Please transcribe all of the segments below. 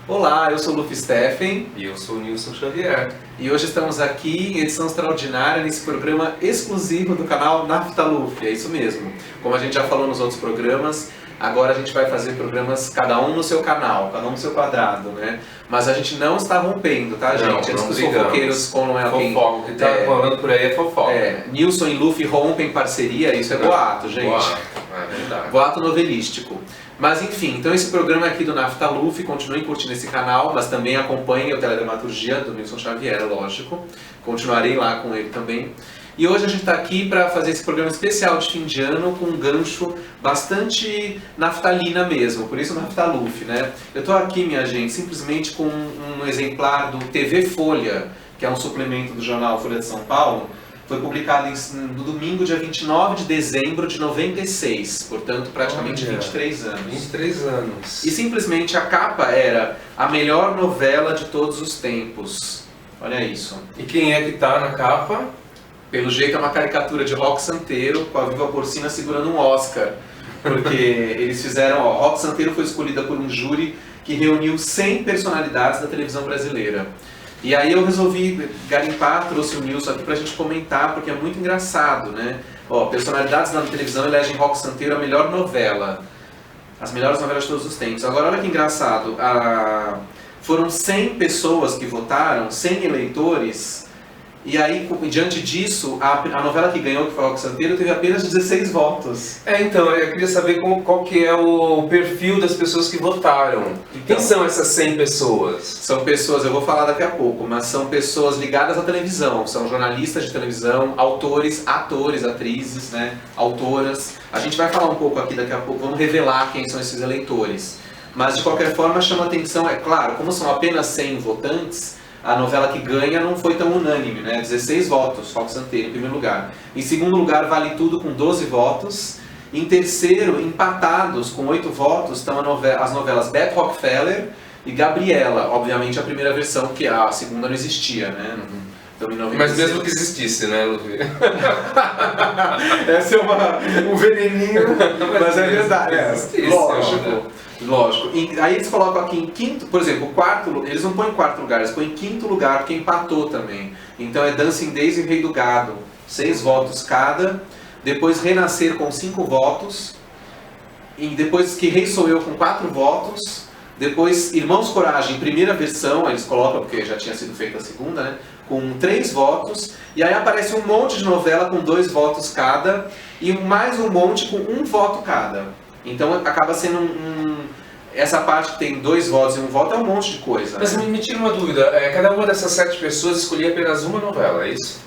Olá, eu sou o Luffy Steffen. E eu sou o Nilson Xavier. E hoje estamos aqui em edição extraordinária nesse programa exclusivo do canal Naftaluf. É isso mesmo. Como a gente já falou nos outros programas, agora a gente vai fazer programas cada um no seu canal, cada um no seu quadrado, né? Mas a gente não está rompendo, tá, gente? Antes que os fofoqueiros como é alguém... Fofoca, o que tá falando por aí é fofoca. Nilson e Luffy rompem parceria, isso é boato, gente. Boato, é verdade. Boato novelístico. Mas enfim, então esse programa aqui do Naftaluf, continuem curtindo esse canal, mas também acompanhem o Teledramaturgia do Nilson Xavier, lógico. Continuarei lá com ele também. E hoje a gente está aqui para fazer esse programa especial de fim de ano com um gancho bastante naftalina mesmo, por isso Naftaluf, né? Eu estou aqui, minha gente, simplesmente com um exemplar do TV Folha, que é um suplemento do jornal Folha de São Paulo. Foi publicado no domingo, dia 29 de dezembro de 96, portanto praticamente 23 anos. 23 anos. E simplesmente a capa era a melhor novela de todos os tempos. Olha isso. E quem é que tá na capa? Pelo jeito é uma caricatura de Roque Santeiro com a Viva Porcina segurando um Oscar. Porque eles fizeram, Roque Santeiro foi escolhida por um júri que reuniu 100 personalidades da televisão brasileira. E aí eu resolvi garimpar, trouxe o Nilson aqui pra gente comentar, porque é muito engraçado, né? Personalidades da televisão elegem Roque Santeiro a melhor novela. As melhores novelas de todos os tempos. Agora olha que engraçado, foram 100 pessoas que votaram, 100 eleitores, e aí, diante disso, a novela que ganhou, que foi Roque Santeiro, teve apenas 16 votos. Então, eu queria saber qual que é o perfil das pessoas que votaram. Quem são essas 100 pessoas? São pessoas, eu vou falar daqui a pouco, mas são pessoas ligadas à televisão, são jornalistas de televisão, autores, atores, atrizes, né, autoras. A gente vai falar um pouco aqui daqui a pouco, vamos revelar quem são esses eleitores. Mas, de qualquer forma, chama atenção, é claro, como são apenas 100 votantes, a novela que ganha não foi tão unânime, né? 16 votos, Roque Santeiro em primeiro lugar. Em segundo lugar, Vale Tudo com 12 votos. Em terceiro, empatados com 8 votos, estão as novelas Beth Rockefeller e Gabriela. Obviamente a primeira versão, que a segunda não existia, né? Então, em 96... Mas mesmo que existisse, né, Luffy? Esse é um veneninho, mas é verdade. Lógico. E aí eles colocam aqui em quinto, por exemplo, o quarto, eles não põem em quarto lugar, eles põem em quinto lugar, porque empatou também. Então é Dancing Days e Rei do Gado, 6 votos cada. Depois Renascer com 5 votos. E depois Que Rei Sou Eu com 4 votos. Depois Irmãos Coragem, primeira versão, eles colocam, porque já tinha sido feita a segunda, né? Com 3 votos. E aí aparece um monte de novela com 2 votos cada. E mais um monte com 1 voto cada. Então acaba sendo essa parte que tem 2 votos e 1 voto é um monte de coisa. Mas né? me tira uma dúvida, cada uma dessas 7 pessoas escolhia apenas uma novela, é isso?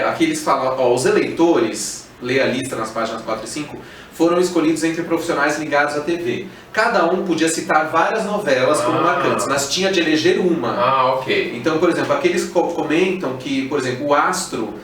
Aqui eles falam, os eleitores, lê a lista nas páginas 4 e 5, foram escolhidos entre profissionais ligados à TV. Cada um podia citar várias novelas como marcantes, mas tinha de eleger uma. Ok. Então, por exemplo, aqueles comentam que, por exemplo, o Astro,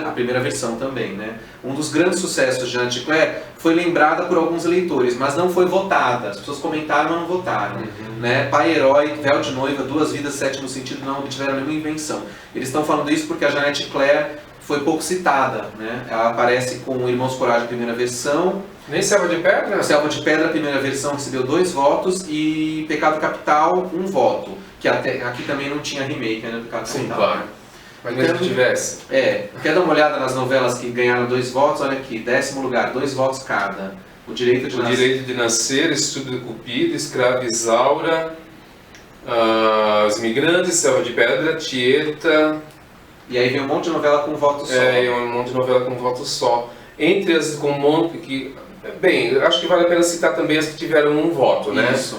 a primeira versão também, né? Um dos grandes sucessos de Jean Anticler foi lembrada por alguns eleitores, mas não foi votada. As pessoas comentaram, mas não votaram. Né? Pai Herói, Véu de Noiva, Duas Vidas, Sétimo Sentido, não tiveram nenhuma invenção. Eles estão falando isso porque a Jeanette Claire foi pouco citada, né? Ela aparece com Irmãos Coragem, primeira versão. Nem Selva de Pedra? Selva de Pedra, primeira versão, recebeu 2 votos e Pecado Capital, 1 voto. Que aqui também não tinha remake, né? Pecado Capital. Sim, claro. Mas mesmo que tivesse. Quer dar uma olhada nas novelas que ganharam 2 votos? Olha aqui, 10º lugar, 2 votos cada. O Direito de Nascer. Direito de Nascer, Estúpido Cupido, Escrava Isaura, Os Imigrantes, Selva de Pedra, Tieta... E aí vem um monte de novela com voto só. Um monte de novela com voto só. Entre as com um monte que... Bem, acho que vale a pena citar também as que tiveram 1 voto, né? Isso.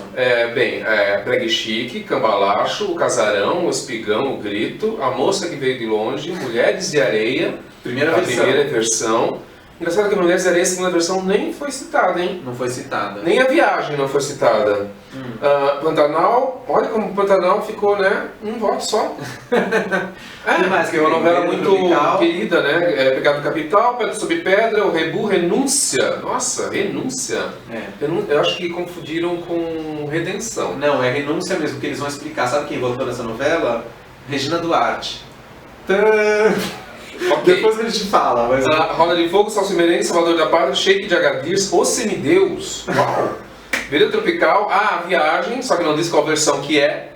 Pregue Chique, Cambalacho, O Casarão, O Espigão, O Grito, A Moça que Veio de Longe, Mulheres de Areia, primeira versão. Engraçado que Mulheres de Areia, a segunda versão, nem foi citada, hein? Não foi citada. Nem a Viagem não foi citada. Pantanal, olha como Pantanal ficou, né? 1 voto só. Mas que é uma novela muito querida, né? Pecado Capital, Pedra sobre Pedra, O Rebu, Renúncia. Nossa, Renúncia. Eu acho que confundiram com Redenção. Não, é Renúncia mesmo, porque eles vão explicar. Sabe quem votou nessa novela? Regina Duarte. Okay. Depois a gente fala. Mas... Roda de Fogo, Salso Merengue, Salvador da Pátria, Sheik de Agadir, O Semideus. Uau! Vereda Tropical, A Viagem, só que não diz qual versão que é.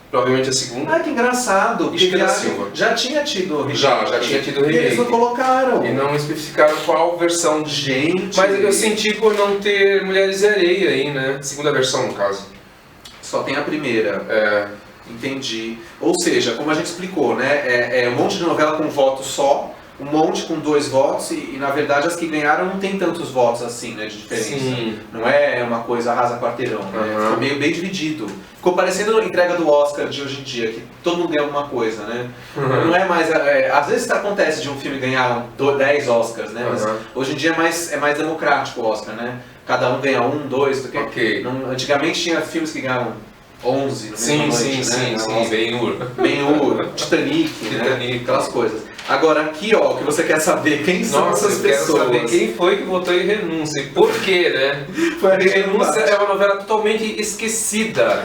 Provavelmente a segunda. Ah, que engraçado. Chica da Silva. Já tinha tido remake. Já tinha tido remake. E eles não colocaram. E não especificaram qual versão. Gente. Mas eu senti por não ter Mulheres e Areia aí, né? Segunda versão, no caso. Só tem a primeira. É. Entendi. Ou seja, como a gente explicou, né? É um monte de novela com voto só, um monte com 2 votos e na verdade as que ganharam não tem tantos votos assim, né? De diferença. Sim. Não é uma coisa arrasa quarteirão, né? Ficou meio bem dividido. Ficou parecendo a entrega do Oscar de hoje em dia, que todo mundo ganha alguma coisa, né? Não é mais... às vezes acontece de um filme ganhar 10 Oscars, né? Mas hoje em dia é mais democrático o Oscar, né? Cada um ganha 1, 2, Ok. Antigamente tinha filmes que ganhavam 11 no mesmo noite, né? Sim, Ben-Hur, Titanic, né? Aquelas coisas. Agora aqui, ó, o que você quer saber, quem são essas pessoas? Quero saber quem foi que votou em Renúncia e por quê, né? Porque Renúncia é uma novela totalmente esquecida.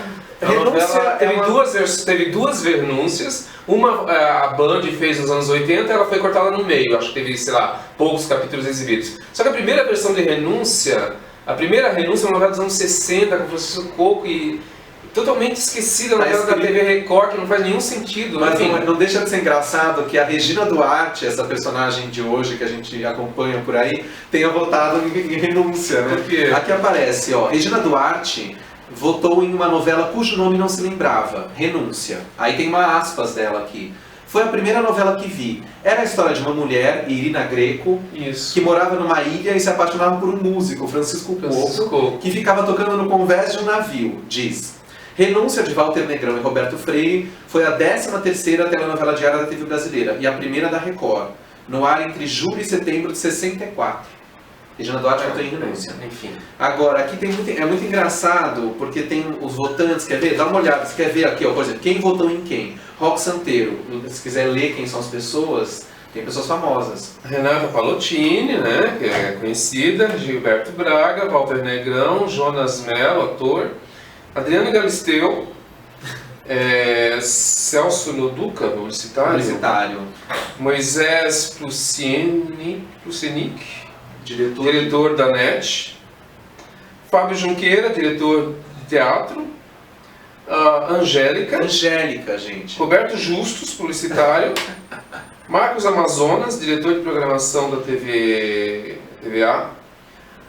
Teve duas renúncias, uma a Band fez nos anos 80, ela foi cortada no meio, acho que teve, sei lá, poucos capítulos exibidos. Só que a primeira versão de Renúncia, é uma novela dos anos 60, com Francisco Coco e totalmente esquecida, novela da TV Record, que não faz nenhum sentido. Mas não deixa de ser engraçado que a Regina Duarte, essa personagem de hoje que a gente acompanha por aí, tenha votado em Renúncia, né? Por quê? Aqui aparece, ó, Regina Duarte votou em uma novela cujo nome não se lembrava, Renúncia. Aí tem uma aspas dela aqui. Foi a primeira novela que vi. Era a história de uma mulher, Irina Greco, que morava numa ilha e se apaixonava por um músico, Francisco Coco, que ficava tocando no convés de um navio, diz. Renúncia, de Walter Negrão e Roberto Freire, foi a 13ª telenovela diária da TV brasileira e a primeira da Record, no ar entre julho e setembro de 64. Regina Duarte votou em Renúncia. Enfim. Agora, aqui é muito engraçado, porque tem os votantes, quer ver? Dá uma olhada, você quer ver aqui, ó, por exemplo, quem votou em quem? Roque Santeiro, se quiser ler quem são as pessoas, tem pessoas famosas. Renata Palottini, né, que é conhecida, Gilberto Braga, Walter Negrão, Jonas Mello, ator, Adriano Galisteu, Celso Noduca, publicitário, Moisés Plucenic, diretor da NET, Fábio Junqueira, diretor de teatro, Angélica, gente. Roberto Justus, publicitário, Marcos Amazonas, diretor de programação da TVA,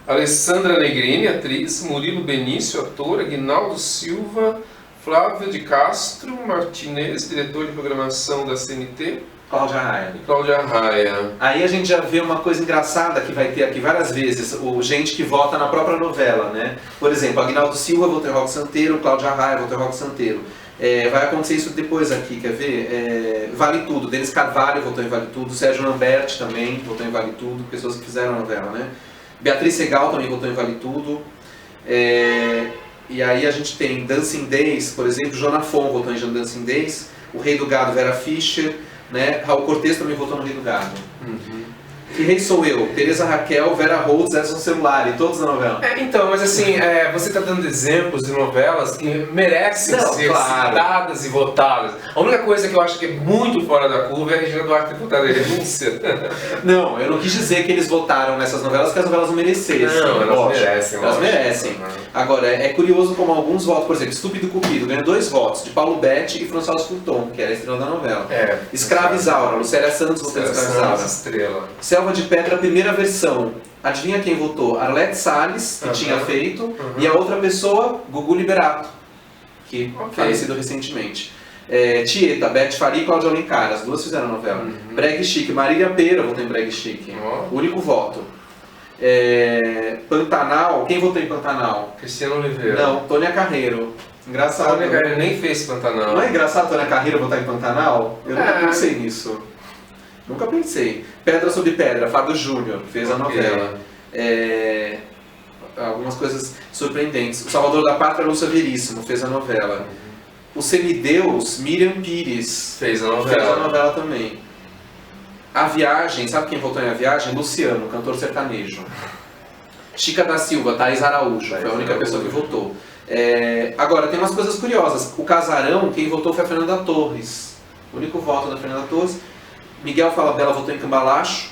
Alessandra Negrini, atriz, Murilo Benício, ator, Aguinaldo Silva, Flávio de Castro Martinez, diretor de programação da CNT, Cláudia Raia. Aí a gente já vê uma coisa engraçada que vai ter aqui várias vezes, gente que vota na própria novela, né? Por exemplo, Aguinaldo Silva votou em Roque Santeiro, Cláudia Raia votou em Roque Santeiro. Vai acontecer isso depois aqui, quer ver? Vale Tudo, Denis Carvalho votou em Vale Tudo, Sérgio Lamberti também votou em Vale Tudo, pessoas que fizeram a novela, né? Beatriz Segal também votou em Vale Tudo. E aí a gente tem Dancing Days, por exemplo, Jonafon votou em Dancing Days, o Rei do Gado, Vera Fischer, né? Raul Cortez também votou no Rei do Gado. Que Rei Sou Eu, Teresa Raquel, Vera Holtz, Edson Celular, e todos na novela. Então, mas assim, você está dando exemplos de novelas que merecem ser citadas e votadas. A única coisa que eu acho que é muito fora da curva é a Regina Duarte ter votado em Renúncia. Não, eu não quis dizer que eles votaram nessas novelas que as novelas não merecessem. Não, elas merecem. Elas merecem. Agora, é curioso como alguns votos, por exemplo, Estúpido Cupido ganha 2 votos, de Paulo Betti e François Furton, que era a estrela da novela. Escrava Isaura, Lucélia Santos votou em Escrava Isaura. Selva de Pedra, primeira versão. Adivinha quem votou? Arlete Salles, que tinha feito, e a outra pessoa, Gugu Liberato, que falecido recentemente. Tieta, Beth Faria e Cláudia Alencar, as duas fizeram a novela. Breg Chic, Marília Pera votou em Breg Chic, único voto. Pantanal, quem votou em Pantanal? Cristiano Oliveira. Não, Tônia Carreiro. Engraçado. Tônia Carreiro nem fez Pantanal. Não é engraçado Tônia Carreiro votar em Pantanal? Eu nunca pensei nisso. Nunca pensei. Pedra sobre Pedra, Fábio Júnior fez a novela. Algumas coisas surpreendentes. O Salvador da Pátria, Lúcia Veríssimo fez a novela. O Semideus, Miriam Pires fez a novela também. A Viagem, sabe quem votou em A Viagem? Luciano, cantor sertanejo. Chica da Silva, Thaís Araújo, foi a única pessoa que votou. Agora, tem umas coisas curiosas. O Casarão, quem votou foi a Fernanda Torres. O único voto da Fernanda Torres. Miguel Falabella votou em Cambalacho.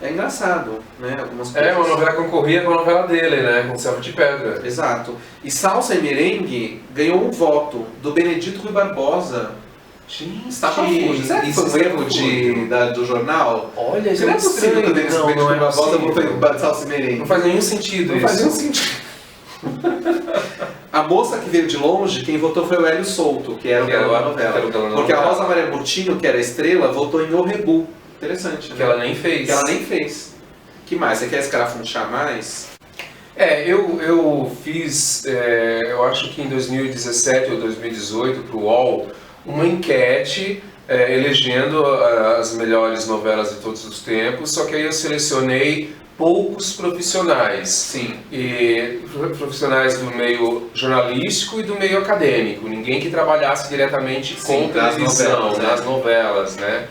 É engraçado, né? Algumas coisas. É, uma novela concorria com a novela dele, né? Com Selva de Pedra. Exato. E Salsa e Merengue ganhou um voto do Benedito Rui Barbosa. Gente, Estapafúrdio. Será que foi um erro do jornal? Olha, Não é possível que o Benedito Rui Barbosa votou em Salsa e Merengue. Não faz nenhum sentido isso. Não faz nenhum sentido. A moça que veio de longe, quem votou foi o Hélio Souto, que era o da novela. Porque a Rosa Maria Murtinho, que era a estrela, votou em O Rebu. Interessante, né? Que ela nem fez. Que ela nem fez. Que mais? Você quer escarafunchar mais? Eu fiz, eu acho que em 2017 ou 2018, para o UOL, uma enquete elegendo as melhores novelas de todos os tempos, só que aí eu selecionei poucos profissionais. Sim. E profissionais do meio jornalístico e do meio acadêmico. Ninguém que trabalhasse diretamente com televisão, nas novelas, né?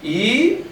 E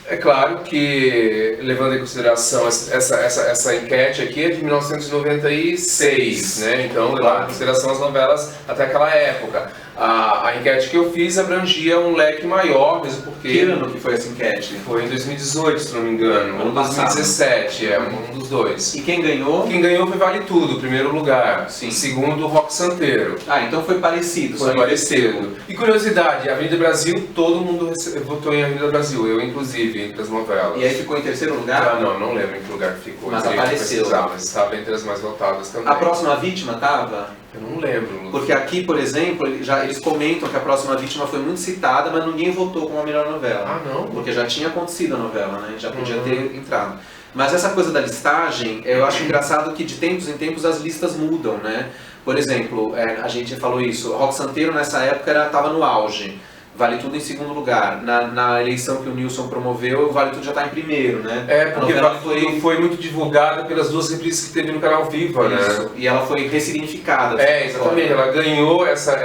é claro que, levando em consideração essa enquete aqui é de 1996, né? Então, levando em consideração as novelas até aquela época. A enquete que eu fiz abrangia um leque maior, mesmo porque... Que ano que foi essa enquete? Foi em 2018, se não me engano, ou 2017, um dos dois. E quem ganhou? Quem ganhou foi Vale Tudo, primeiro lugar. Sim. Segundo, Roque Santeiro. Então foi parecido. Foi parecido. E curiosidade, Avenida Brasil, todo mundo votou em Avenida Brasil, eu inclusive, entre as novelas. E aí ficou em terceiro lugar? Não lembro em que lugar que ficou. Mas apareceu. Mas estava entre as mais votadas também. A Próxima Vítima estava? Eu não lembro. Porque aqui, por exemplo, eles comentam que A Próxima Vítima foi muito citada, mas ninguém votou como a melhor novela. Ah, não? Porque já tinha acontecido a novela, né? Já podia ter entrado. Mas essa coisa da listagem, eu acho engraçado que de tempos em tempos as listas mudam, né? Por exemplo, a gente falou isso, Roque Santeiro nessa época estava no auge. Vale Tudo em segundo lugar. Na eleição que o Nilson promoveu, o Vale Tudo já está em primeiro, né? Porque Vale Tudo foi muito divulgada pelas duas reprises que teve no canal Viva, né? E ela foi ressignificada. Exatamente. Ela ganhou essa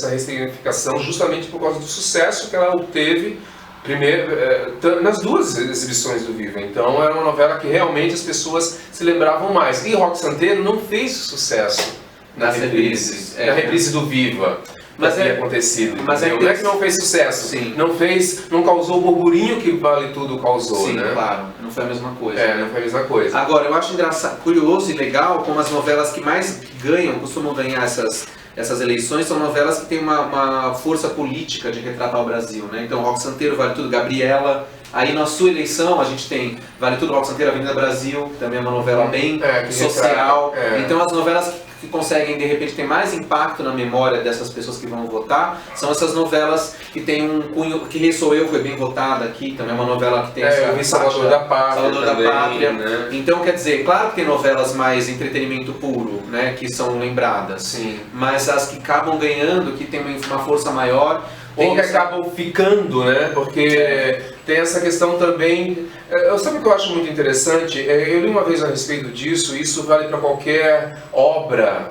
ressignificação justamente por causa do sucesso que ela obteve nas duas exibições do Viva. Então era uma novela que realmente as pessoas se lembravam mais. E Roque Santeiro não fez sucesso na reprise do Viva. Mas acontecido. Mas não é que não fez sucesso. Sim. Não causou o burburinho que Vale Tudo causou, sim, né? Claro. Não foi a mesma coisa. Não foi a mesma coisa. Agora, eu acho curioso e legal como as novelas que mais costumam ganhar essas eleições são novelas que têm uma força política de retratar o Brasil, né? Então, Roque Santeiro, Vale Tudo, Gabriela. Aí na sua eleição a gente tem Vale Tudo, Roque Santeiro, Avenida Brasil, que também é uma novela bem social. Então as novelas que conseguem de repente ter mais impacto na memória dessas pessoas que vão votar são essas novelas que tem um cunho, que Rei Sou Eu foi bem votada aqui, também é uma novela que tem essa Salvador da Pátria, né? Então quer dizer, claro que tem novelas mais entretenimento puro, né, que são lembradas, sim, mas as que acabam ganhando, que tem uma força maior, ou que acabam ficando, né? Porque tem essa questão também. Sabe o que eu acho muito interessante? Eu li uma vez a respeito disso, e isso vale para qualquer obra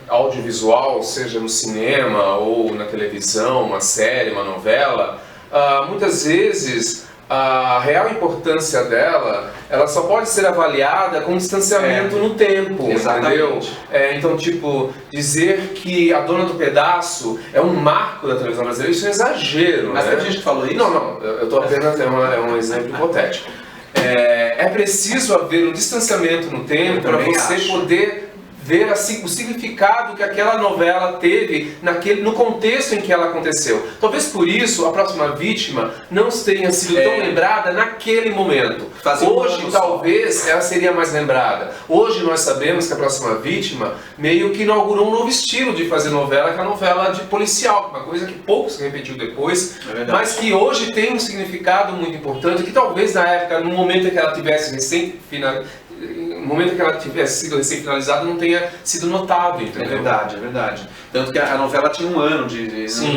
audiovisual, seja no cinema ou na televisão, uma série, uma novela. Muitas vezes a real importância dela, ela só pode ser avaliada com distanciamento no tempo, entendeu? Então, tipo, dizer que A Dona do Pedaço é um marco da televisão brasileira, isso é um exagero, Mas né? tem gente que falou isso? Não, eu estou apenas, é um exemplo hipotético. É preciso haver um distanciamento no tempo para você poder ver o significado que aquela novela teve no contexto em que ela aconteceu. Talvez por isso A Próxima Vítima não tenha sido tão lembrada naquele momento. Hoje talvez ela seria mais lembrada. Hoje nós sabemos que A Próxima Vítima meio que inaugurou um novo estilo de fazer novela, que é a novela de policial, uma coisa que pouco se repetiu depois, mas que hoje tem um significado muito importante, que talvez na época, no momento em que ela tivesse no momento que ela tivesse sido recém-finalizada, não tenha sido notado, entendeu? É verdade. Tanto que a novela tinha um ano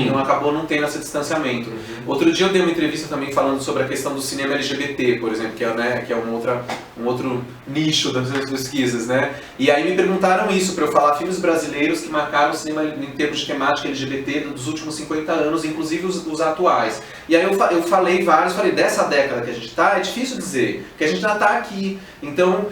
não acabou não tendo esse distanciamento. Outro dia eu dei uma entrevista também falando sobre a questão do cinema LGBT, por exemplo, que é um outro nicho das pesquisas, né? E aí me perguntaram isso, para eu falar filmes brasileiros que marcaram o cinema em termos de temática LGBT dos últimos 50 anos, inclusive os atuais. E aí eu falei dessa década que a gente está, é difícil dizer, porque a gente já está aqui. Então,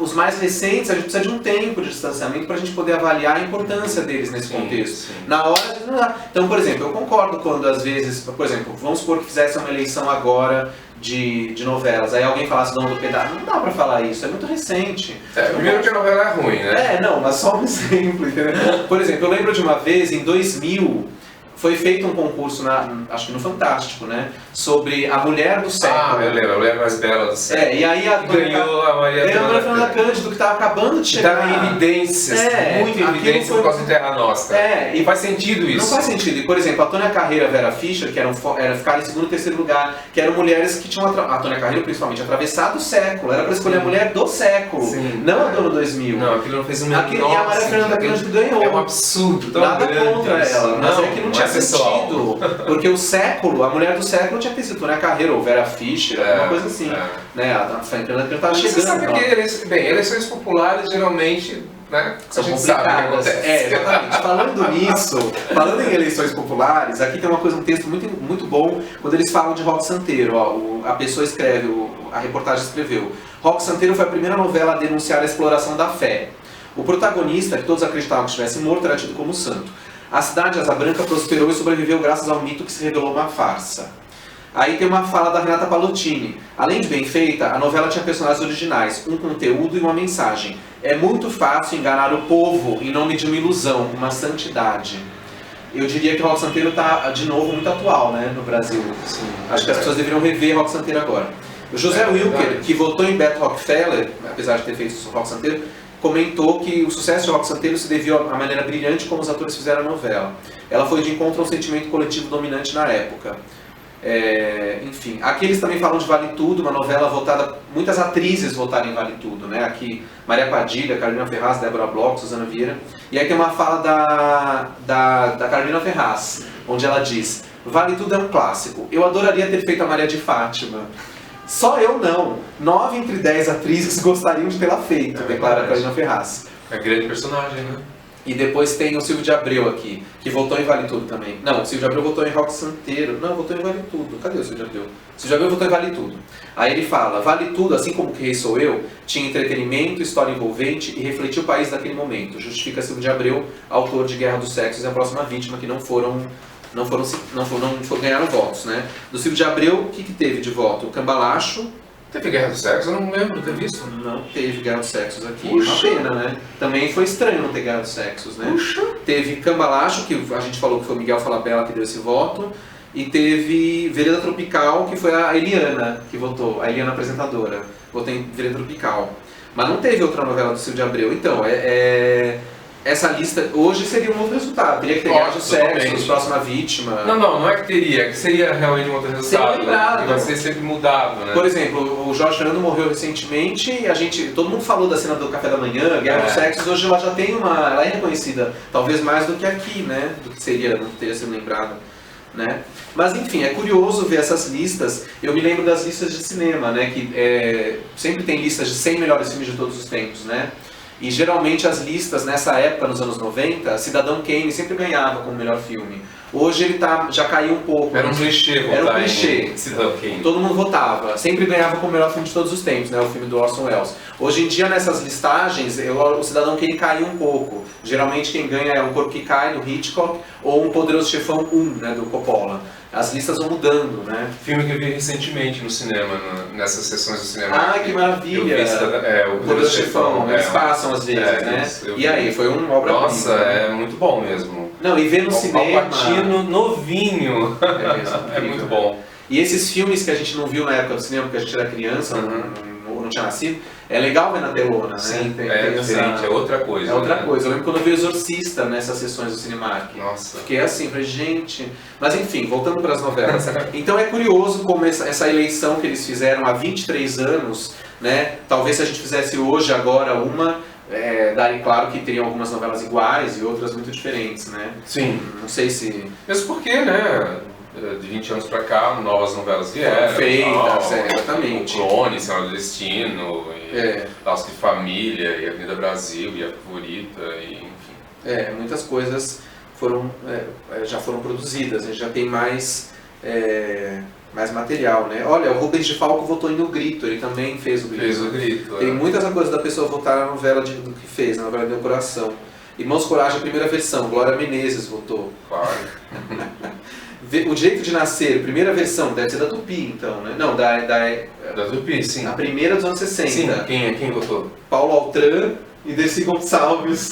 os mais recentes, a gente precisa de um tempo de distanciamento para a gente poder avaliar a importância deles nesse contexto. Na hora, não dá. Então, por exemplo, eu concordo quando às vezes, por exemplo, vamos supor que fizesse uma eleição agora de novelas, aí alguém falasse Dono do Pedaço, não dá pra falar isso, é muito recente. Primeiro que a novela é ruim, né? Não, mas só um exemplo, entendeu? Por exemplo, eu lembro de uma vez, em 2000, foi feito um concurso, acho que no Fantástico, né? Sobre a mulher do século. Eu lembro, a mulher mais bela do século. E aí a ganhou a Maria Fernanda Cândido, que estava acabando de chegar. Estava em evidências, muito em evidência por causa do Terra Nostra. E faz sentido isso. Não faz sentido. E, por exemplo, a Tônia Carreira e a Vera Fischer, que ficaram em segundo e terceiro lugar, que eram mulheres que tinham, a Tônia Carreira principalmente, atravessado o século. Era para escolher a mulher do século, não a do ano 2000. Não, aquilo não fez um menor. E a Maria Fernanda Cândido ganhou. É um absurdo, tão nada grande contra ela, mas é que não tinha sentido. Porque o século, a mulher do século tinha que ter sido Tônia Carreira ou Vera Fischer, alguma coisa assim. Né? A Fernanda Cândido estava chegando. Você sabe que eleições populares geralmente, né, são complicadas. Exatamente. Falando em eleições populares, aqui tem um texto muito bom quando eles falam de Roque Santeiro. A pessoa escreve, a reportagem escreveu: Roque Santeiro foi a primeira novela a denunciar a exploração da fé. O protagonista, que todos acreditavam que estivesse morto, era tido como santo. A cidade de Asa Branca prosperou e sobreviveu graças ao mito que se revelou uma farsa. Aí tem uma fala da Renata Palottini. Além de bem feita, a novela tinha personagens originais, um conteúdo e uma mensagem. É muito fácil enganar o povo em nome de uma ilusão, uma santidade. Eu diria que o Roque Santeiro está, de novo, muito atual, né, no Brasil. Sim, acho que as pessoas deveriam rever Roque Santeiro agora. O José Wilker, que votou em Beto Rockefeller, apesar de ter feito o Roque Santeiro, comentou que o sucesso de Roque Santeiro se devia à maneira brilhante como os atores fizeram a novela. Ela foi de encontro ao sentimento coletivo dominante na época. Enfim, aqui eles também falam de Vale Tudo, uma novela votada, muitas atrizes votaram em Vale Tudo, né? Aqui Maria Padilha, Carolina Ferraz, Débora Bloch, Suzana Vieira. E aí tem uma fala da Carolina Ferraz, onde ela diz: Vale Tudo é um clássico, eu adoraria ter feito a Maria de Fátima. Só eu não. 9 entre 10 atrizes gostariam de tê-la feito, declara a Carolina Ferraz. É grande personagem, né? E depois tem o Silvio de Abreu aqui, que votou em Vale Tudo também. Não, o Silvio de Abreu votou em Roque Santeiro. Não, votou em Vale Tudo. Cadê o Silvio de Abreu? O Silvio de Abreu votou em Vale Tudo. Aí ele fala: Vale Tudo, assim como Que Rei Sou Eu, tinha entretenimento, história envolvente e refletiu o país daquele momento. Justifica Silvio de Abreu, autor de Guerra dos Sexos e A Próxima Vítima, que não ganharam votos, né? Do Silvio de Abreu, o que teve de voto? O Cambalacho. Teve Guerra dos Sexos? Eu não lembro de ter visto. Não teve Guerra dos Sexos aqui. Puxa. Uma pena, né? Também foi estranho não ter Guerra dos Sexos, né? Puxa. Teve Cambalacho, que a gente falou que foi o Miguel Falabella que deu esse voto. E teve Vereda Tropical, que foi a Eliana que votou, a Eliana apresentadora. Votou em Vereda Tropical. Mas não teve outra novela do Silvio de Abreu. Então, essa lista hoje seria um outro resultado. Teria que ter Guerra dos Sexos, Próxima Vítima. Não é que teria, é que seria realmente um outro resultado. Seria lembrado. E vai ser sempre mudado, né? Por exemplo, o Jorge Fernando morreu recentemente e todo mundo falou da cena do café da manhã, Guerra dos Sexos, hoje ela já tem ela é reconhecida, talvez mais do que aqui, né? Do que não teria sido lembrado, né? Mas enfim, é curioso ver essas listas. Eu me lembro das listas de cinema, né? Que sempre tem listas de 100 melhores filmes de todos os tempos, né? E geralmente as listas, nessa época, nos anos 90, Cidadão Kane sempre ganhava como melhor filme. Hoje ele já caiu um pouco. Era um clichê votar. Era um clichê. Cidadão Kane. Todo mundo votava. Sempre ganhava como melhor filme de todos os tempos, né? O filme do Orson Welles. Hoje em dia, nessas listagens, o Cidadão Kane caiu um pouco. Geralmente quem ganha é Um Corpo que Cai, do Hitchcock, ou Um Poderoso Chefão 1, né? Do Coppola. As listas vão mudando, né? Filme que eu vi recentemente no cinema, nessas sessões do cinema. Ah, que maravilha! O Poderoso Chefão. Eles passam às vezes, né? E aí, foi uma obra-prima. Nossa, é muito bom mesmo. Não, e ver no cinema... Al Pacino novinho. É muito bom. E esses filmes que a gente não viu na época do cinema, porque a gente era criança, não tinha nascido, é legal ver na telona, né? Sim, é diferente, é outra coisa. É outra coisa. Eu lembro quando eu vi o Exorcista nessas sessões do Cinemark. Nossa. Fiquei assim, falei, gente... Mas enfim, voltando para as novelas. Então é curioso como essa eleição que eles fizeram há 23 anos, né? Talvez se a gente fizesse hoje, agora, daria claro que teriam algumas novelas iguais e outras muito diferentes, né? Sim. Não sei se... Mesmo porque, né? De 20 anos pra cá, novas novelas vieram. Feitas, exatamente. O Clone, Senhora do Destino, Laços de Família, e Avenida Brasil, e A Favorita, e enfim. Muitas coisas já foram produzidas, a gente já tem mais mais material, né? Olha, o Rubens de Falco votou em O Grito, ele também fez O Grito. Fez O Grito. Tem muitas coisas da pessoa votar na novela do que fez, na novela Meu Coração. Irmãos Coragem, a primeira versão, Glória Menezes votou. Claro. O Direito de Nascer, primeira versão, deve ser da Tupi, então, né? Não, da Tupi, sim. A primeira dos anos 60. Sim, quem votou? Paulo Altran e Dercy Gonçalves.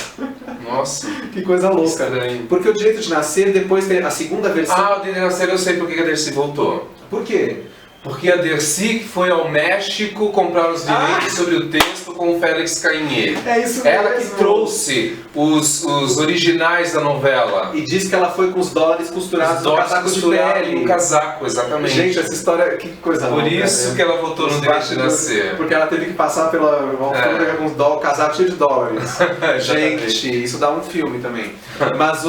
Nossa. Que coisa louca. Estranho. Porque o Direito de Nascer, depois tem a segunda versão. Ah, o Direito de Nascer eu sei porque a Dercy voltou. Por quê? Porque a Dercy foi ao México comprar os direitos sobre o texto com o Félix Cainhê. É isso mesmo. Ela que trouxe os originais da novela. E diz que ela foi com os dólares costurados no casaco de pele. No casaco, exatamente. Gente, essa história, que coisa louca. Por isso, né, que ela votou no Direito de Nascer. Porque ela teve que passar pela alfândega com os casaco cheio de dólares. Gente, isso dá um filme também. Mas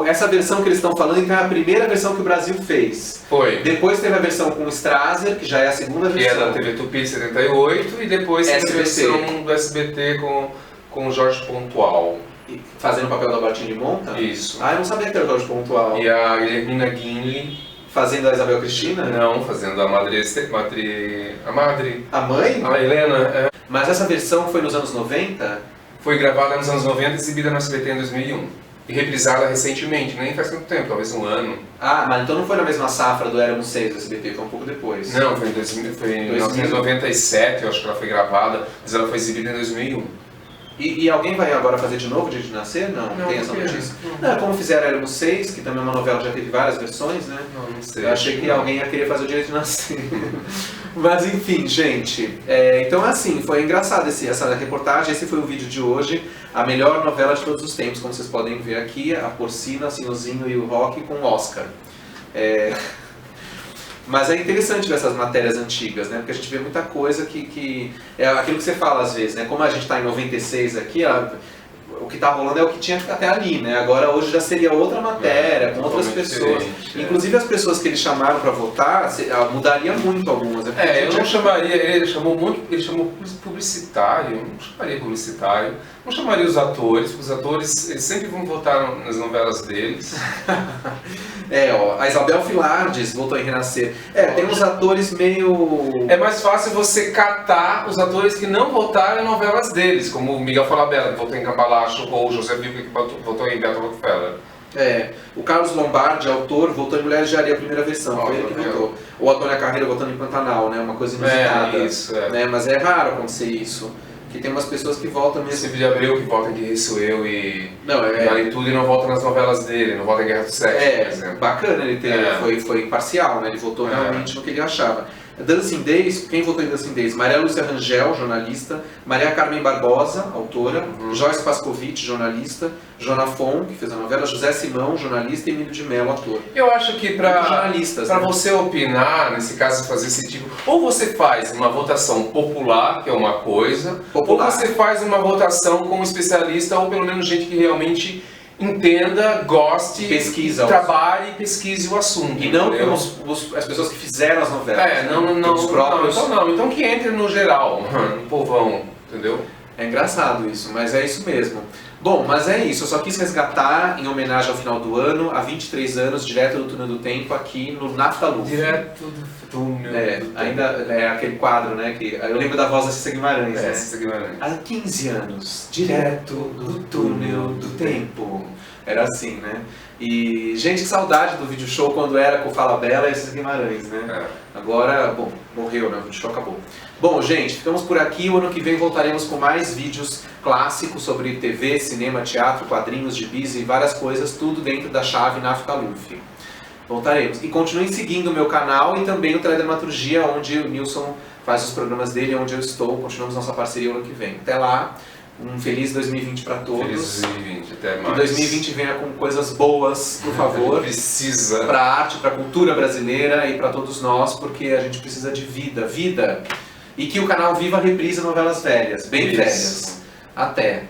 essa versão que eles estão falando, então, é a primeira versão que o Brasil fez. Foi. Depois teve a versão com o Strasser, que já é a segunda versão. Que é da TV Tupi de 78, e depois teve a versão do SBT com o Jorge Pontual. Fazendo o papel da Bartim de Monta? Isso. Ah, eu não sabia que era o Jorge Pontual. E a Guilhermina Guinle. Fazendo a Isabel Cristina? Não, fazendo a madre. A mãe? A Helena. Mas essa versão foi nos anos 90? Foi gravada nos anos 90 e exibida no SBT em 2001. E reprisada recentemente, nem faz tanto tempo, talvez um ano. Ah, mas então não foi na mesma safra do Éramos 6 do SBT, foi um pouco depois. Não, foi em 1997, eu acho que ela foi gravada, mas ela foi exibida em 2001. E alguém vai agora fazer de novo o Dia de Nascer? Não tem essa notícia. Não, como fizeram Éramos 6, que também é uma novela que já teve várias versões, né? Não sei. Eu achei que alguém ia querer fazer o Dia de Nascer. Mas enfim, gente. Então assim, foi engraçado essa reportagem, esse foi o vídeo de hoje. A melhor novela de todos os tempos, como vocês podem ver aqui, a Porcina, o Sinhozinho e o Rock com o Oscar. Mas é interessante ver essas matérias antigas, né? Porque a gente vê muita coisa que é aquilo que você fala às vezes, né? Como a gente está em 96 aqui, o que está rolando é o que tinha até ali, né? Agora hoje já seria outra matéria, com outras pessoas. Inclusive as pessoas que eles chamaram para votar, mudaria muito algumas. Eu não chamaria, ele chamou publicitário, não chamaria publicitário, não chamaria os atores, porque os atores eles sempre vão votar nas novelas deles. A Isabel Filardes votou em Renascer. Tem uns atores meio... É mais fácil você catar os atores que não votaram em novelas deles, como o Miguel Falabella, que votou em Cambalacho, ou o José Vivo, que votou em Beto Rockefeller. O Carlos Lombardi, autor, votou em Mulheres de Areia, a primeira versão, foi ele que votou. Ou a Antônia Carreira votando em Pantanal, né? Uma coisa inusitada. Né? Mas é raro acontecer isso. Que tem umas pessoas que votam mesmo. Silvio de Abreu que vota em Que Isso Eu e Vale Tudo e não vota nas novelas dele, não vota em Guerra do Sexo, por exemplo. Bacana ele ter, foi imparcial, né? Ele votou realmente no que ele achava. Dancing Days, quem votou em Dancing Days? Maria Lúcia Rangel, jornalista, Maria Carmen Barbosa, autora, Joyce Pascovitch, jornalista, Joana Fon, que fez a novela, José Simão, jornalista, e Emílio de Mello, ator. Eu acho que para né? você opinar, nesse caso fazer esse tipo, ou você faz uma votação popular, que é uma coisa, ou você faz uma votação com um especialista, ou pelo menos gente que realmente entenda, goste, trabalhe e pesquise o assunto. E não as pessoas que fizeram as novelas. Então que entre no geral, no povão, entendeu? É engraçado isso, mas é isso mesmo. Bom, mas é isso, eu só quis resgatar, em homenagem ao final do ano, há 23 anos, direto do Túnel do Tempo, aqui no Naftaluf. Direto do Túnel do Tempo. Ainda é aquele quadro, né, que eu lembro da voz da Cissa Guimarães, né? Cissa Guimarães. Há 15 anos, direto do Túnel do Tempo. Era assim, né? E, gente, que saudade do vídeo show quando era com Fala Bela e Cissa Guimarães, né? Agora, bom, morreu, né? O vídeo show acabou. Bom, gente, ficamos por aqui. O ano que vem voltaremos com mais vídeos clássicos sobre TV, cinema, teatro, quadrinhos, gibis e várias coisas, tudo dentro da chave Naftaluf. Voltaremos. E continuem seguindo o meu canal e também o Teledramaturgia, onde o Nilson faz os programas dele, onde eu estou. Continuamos nossa parceria o ano que vem. Até lá, um feliz 2020 para todos. Feliz 2020, até mais. Que 2020 venha com coisas boas, por favor. Precisa. Para a arte, para a cultura brasileira e para todos nós, porque a gente precisa de vida. E que o canal Viva reprisa novelas velhas, bem velhas. Até.